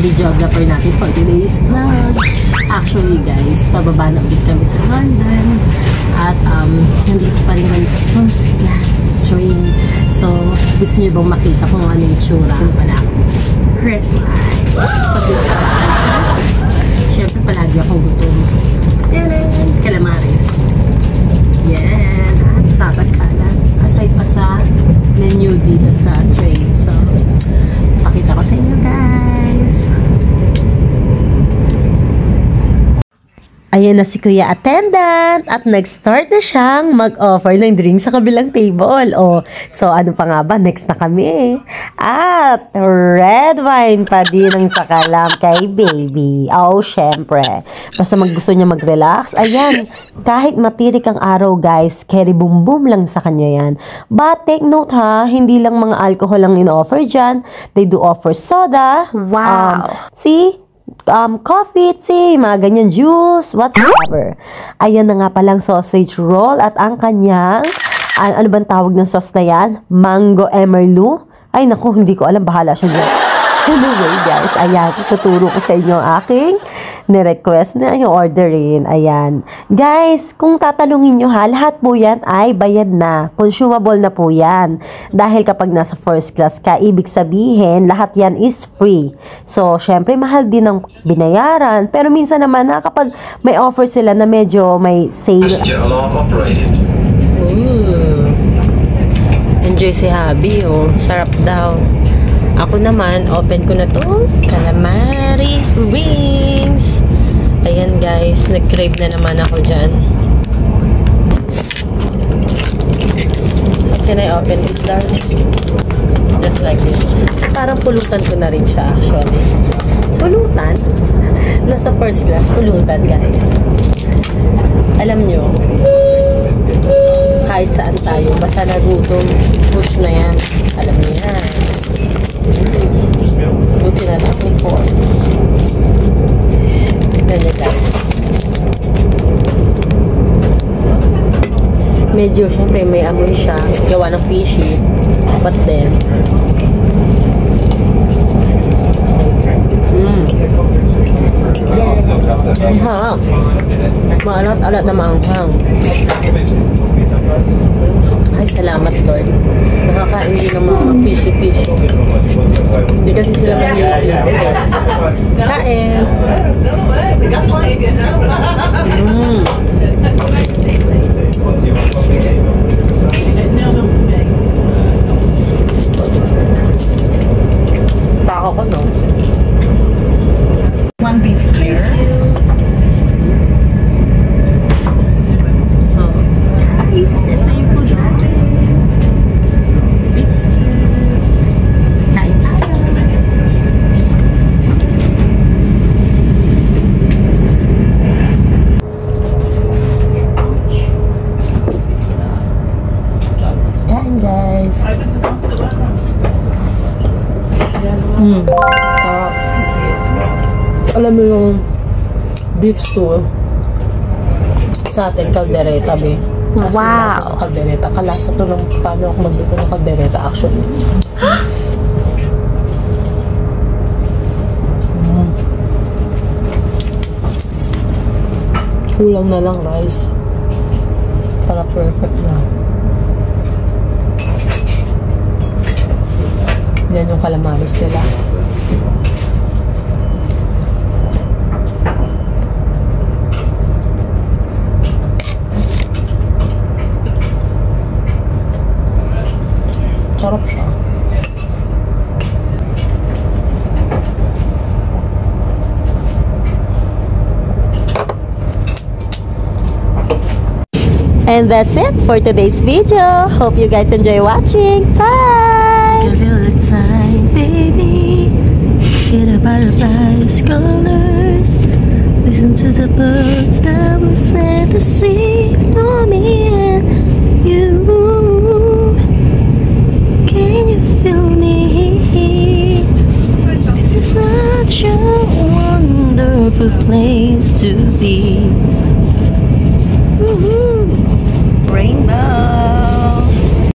videographer natin for today's vlog. Actually guys, pababa na ulit kami sa London. At nandito pa rin kami sa first class train. So, gusto niyo bang makita kung ano yung tsura? Ano pala ako? Red light. So, gusto ko. Siyempre, palagi akong gutom. Calamares. Yan. At tapas salad. Aside pa sa menu dito sa train. So, pakita ko sa inyo guys. Ayan na si Kuya Attendant at nag-start na siyang mag-offer ng drink sa kabilang table. Oh, so ano pa nga ba? Next na kami. At red wine pa din ang sakalam kay baby. Oh, syempre. Basta gusto niya mag-relax. Ayan, kahit matirik ang araw guys, carry boom boom lang sa kanya yan. But take note ha, hindi lang mga alcohol ang in-offer dyan. They do offer soda. Wow. See? Coffee, tea, mga ganyan, juice, whatsoever. Ayan na nga palang sausage roll at ang kanyang, ano bang tawag ng sauce na yan? Mango emerlu? Ay naku, hindi ko alam, bahala siya dyan. Anyway guys, ayan, tuturo ko sa inyo ang aking ni-request na yung orderin. Ayan. Guys, kung tatanungin nyo ha, lahat po yan ay bayad na. Consumable na po yan. Dahil kapag nasa first class ka, ibig sabihin, lahat yan is free. So, syempre, mahal din ang binayaran. Pero minsan naman na kapag may offer sila na medyo may sale. Enjoy si Habi, oh. Sarap daw. Ako naman, open ko na itong calamari rings. Ayan guys, nag-crave na naman ako dyan. Can I open it, darling? Just like this. Parang pulutan ko na rin siya actually. Pulutan? Nasa first class, pulutan guys. Alam nyo, kahit saan tayo, basta nagutom, push na yan. Alam nyo yan. Buti na lang before. Ganyan guys. Medyo, syempre, may amoy siya. Gawa ng fishy. But then, anghang. Maalat-alat na maanghang. Ay, salamat Lord. Nakakain din ng mga fishy-fishy. Hindi kasi sila mahilig. Kain! Tako ko, no? One beef here. So, taste na yung food natin. Beef stew. Kain tayo. Kain guys. Alam mo yung beef stew sa atin, kaldereta, be. Kasi wow! Lasa kaldereta. Kalasa to ng paano ako magluto ng kaldereta, actually. Kulang na lang rice. Para perfect na. Yan yung calamares nila. Sarap siya. And that's it for today's video. Hope you guys enjoy watching. Bye! Take a little time, baby. See the butterflies' colors. Listen to the birds that will set the sea for me and you. Can you feel me? This is such a wonderful place to be. Rainbow.